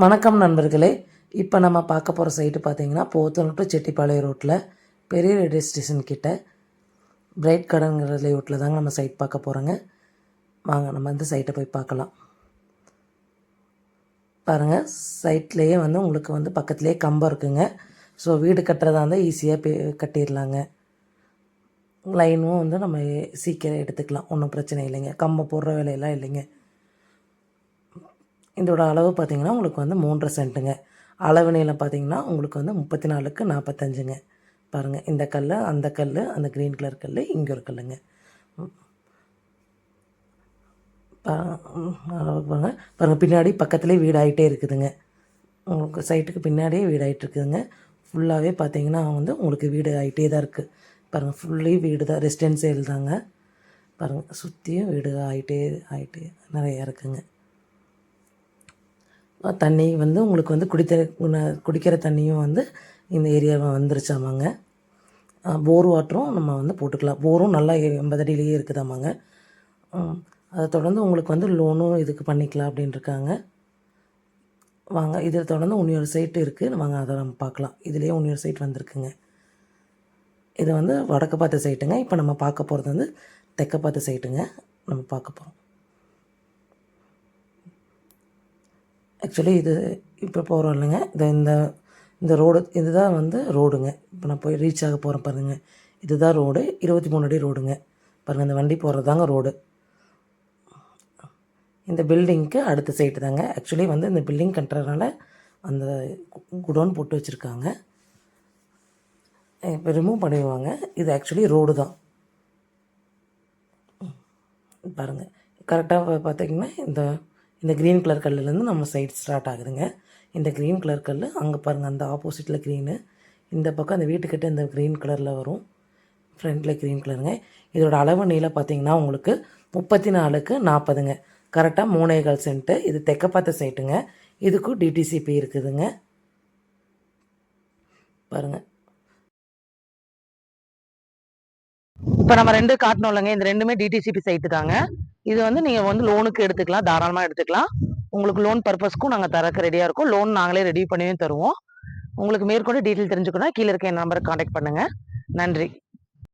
வணக்கம் நண்பர்களே. இப்போ நம்ம பார்க்க போகிற சைட்டு பார்த்தீங்கன்னா, போத்தனூர் டு செட்டிப்பாளையம் ரோட்டில் பெரிய ரயில்வே ஸ்டேஷன் கிட்ட பிரைட் கார்டன்ங்கிற லேஅவுட்டில் தாங்க நம்ம சைட் பார்க்க போகிறோங்க. வாங்க நம்ம இந்த சைட்டை போய் பார்க்கலாம். பாருங்கள், சைட்லேயே உங்களுக்கு பக்கத்துலேயே கம்பம் இருக்குங்க. ஸோ வீடு கட்டுறதா இருந்தால் ஈஸியாக கட்டிடலாங்க. லைனும் நம்ம சீக்கிரம் எடுத்துக்கலாம், ஒன்றும் பிரச்சனை இல்லைங்க. கம்பம் போடுற வேலையெல்லாம் இல்லைங்க. இதோட அளவு பார்த்திங்கன்னா உங்களுக்கு 3.5 சென்ட்டுங்க. அளவு நீளம் பார்த்திங்கன்னா உங்களுக்கு 34க்கு 45ங்க. பாருங்கள், இந்த கல், அந்த கல், அந்த க்ரீன் கலர் கல், இங்கே ஒரு கல்லுங்க. பாருங்கள், பின்னாடி பக்கத்துலேயே வீடாகிட்டே இருக்குதுங்க. உங்களுக்கு சைட்டுக்கு பின்னாடியே வீடாகிட்டு இருக்குதுங்க. ஃபுல்லாகவே பார்த்திங்கன்னா உங்களுக்கு வீடு ஆகிட்டே தான் இருக்குது. பாருங்கள், ஃபுல்லி வீடு தான், ரெசிடென்சியல் தாங்க. பாருங்கள், சுற்றியும் வீடு ஆகிட்டே நிறையா இருக்குதுங்க. தண்ணி உங்களுக்கு குடிக்கிற தண்ணியும் இந்த ஏரியாவில் வந்துருச்சாமாங்க. போர் வாட்டரும் நம்ம போட்டுக்கலாம். போரும் நல்லா 80 அடியிலேயே இருக்குதாமாங்க. அதை தொடர்ந்து உங்களுக்கு லோனும் இதுக்கு பண்ணிக்கலாம் அப்படின்னு இருக்காங்க. வாங்க, இதில் தொடர்ந்து இன்னொரு சைட்டு இருக்குது. வாங்க அதை நம்ம பார்க்கலாம். இதுலேயே இன்னொரு சைட் வந்திருக்குங்க. இது வடக்கு பார்த்த சைட்டுங்க. இப்போ நம்ம பார்க்க போகிறது தெற்க பார்த்த சைட்டுங்க. நம்ம பார்க்க போகிறோம். ஆக்சுவலி இது இப்போ போகிறோம் இல்லைங்க, இந்த ரோடு, இதுதான் ரோடுங்க. இப்போ நான் போய் ரீச் ஆக போகிறேன் பாருங்கள். இதுதான் ரோடு, 23 அடி ரோடுங்க. பாருங்கள், இந்த வண்டி போகிறது தாங்க ரோடு. இந்த பில்டிங்க்கு அடுத்த சைட்டு தாங்க. ஆக்சுவலி இந்த பில்டிங் கட்டுறதுனால அந்த குடோன் போட்டு வச்சுருக்காங்க. இப்போ ரிமூவ் பண்ணிடுவாங்க. இது ஆக்சுவலி ரோடு தான். பாருங்கள், கரெக்டாக பார்த்திங்கன்னா இந்த க்ரீன் கலர் கல்லுலேருந்து நம்ம சைட் ஸ்டார்ட் ஆகுதுங்க. இந்த க்ரீன் கலர் கல் அங்கே பாருங்கள், அந்த ஆப்போசிட்டில் க்ரீனு, இந்த பக்கம் அந்த வீட்டுக்கிட்ட இந்த க்ரீன் கலரில் வரும், ஃப்ரண்ட்டில் க்ரீன் கலருங்க. இதோட அளவு நீளம் பார்த்திங்கன்னா உங்களுக்கு 34க்கு 40ங்க. கரெக்டாக 3.25 சென்ட்டு. இது தெற்க பார்த்த சைட்டுங்க. இதுக்கும் டிடிசிபி இருக்குதுங்க. பாருங்கள், இப்போ நம்ம 2 காட்டணும் இல்லைங்க, இந்த 2மே டிடிசிபி சைட்டு தாங்க. இது நீங்கள் லோனுக்கு எடுத்துக்கலாம், தாராளமாக எடுத்துக்கலாம். உங்களுக்கு லோன் பர்பஸ்க்கும் நாங்கள் தரக்கு ரெடியாக இருக்கோம். லோன் நாங்களே ரெடி பண்ணியும் தருவோம். உங்களுக்கு மேற்கொண்டு டீட்டெயில் தெரிஞ்சுக்கணும், கீழே இருக்க என் நம்பருக்கு காண்டாக்ட் பண்ணுங்கள். நன்றி.